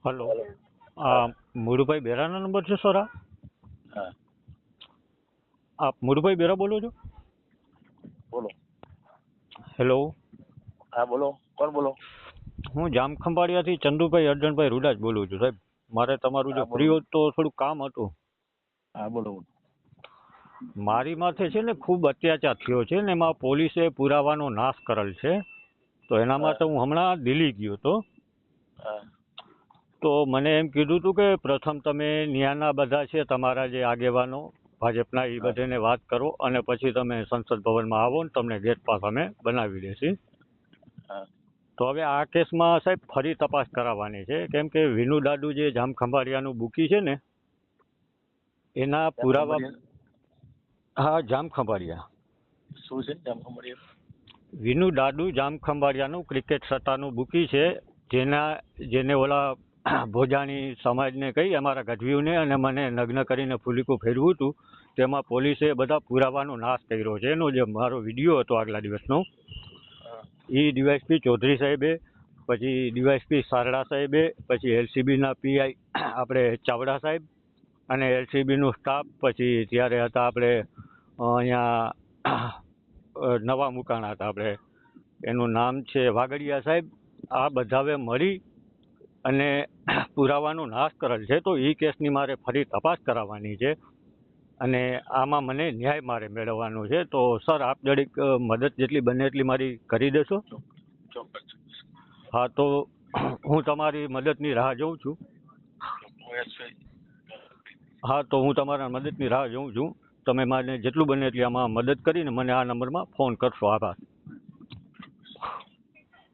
Hello. મુરુભાઈ બેરાનો number છે sir? હા આપ મુરુભાઈ બેરા બોલો છો? બોલો. હેલો. હા બોલો, કોણ બોલો? હું જામખંભાળિયાથી ચંદુભાઈ અર્જનભાઈ રૂડાજ બોલું છું સાહેબ. મારે તમારું જો હા બોલો. ફ્રી હોત તો થોડું કામ હતું. હા બોલો બોલો. મારી માથે છે ને ખૂબ અત્યાચાર થયો છે ને એમાં પોલીસે પુરાવાનો નાશ કરેલ છે. તો એના માટે હું હમણાં દિલ્હી ગયો હતો. હા તો મને એમ કીધું હતું કે પ્રથમ તમે ન્યાયના બધા છે તમારા જે આગેવાનો ભાજપના એ બધાને વાત કરો અને પછી તમે સંસદ ભવનમાં આવો ને તમને ગેટ પાસ અમે બનાવી દેશી. હા તો હવે આ કેસમાં સાહેબ ફરી તપાસ કરાવવાની છે કેમ કે વિનુ દાદુ જે જામખંભાળિયાનું બુકી છે ને એના પુરાવા. હા જામખંભાળિયા. શું છે જામખંભાળિયા? વિનુ દાદુ જામખંભાળિયાનું ક્રિકેટ સટ્ટાનું બુકી છે જેને ઓલા ભોજાની સમાજને કહી અમારા ગઢવીઓને અને મને નગ્ન કરીને ફૂલીકું ફેરવું હતું તેમાં પોલીસે બધા પુરાવાનો નાશ કર્યો છે. એનો જે મારો વિડીયો હતો આગલા દિવસનો એ ડીવાયએસપી ચૌધરી સાહેબે, પછી ડીવાયએસપી સારડા સાહેબે, પછી એલસીબીના પીઆઈ આપણે ચાવડા સાહેબ અને એલસીબીનું સ્ટાફ, પછી ત્યારે હતા આપણે અહીંયા નવા મુકાણા હતા આપણે એનું નામ છે વાગડિયા સાહેબ. આ બધાએ મળી અને પુરાવાનો નાશ કરેલ છે. તો એ કેસની મારે ફરી તપાસ કરાવવાની છે અને આમાં મને ન્યાય મારે મેળવવાનો છે. તો સર આપ જરીક મદદ જેટલી બને એટલી મારી કરી દેશો? ચોક્કસ. હા તો હું તમારી મદદની રાહ જોઉં છું. હા તો હું તમારા મદદની રાહ જોઉં છું. તમે મને જેટલું બને એટલી આમાં મદદ કરીને મને આ નંબરમાં ફોન કરશો. આભાર.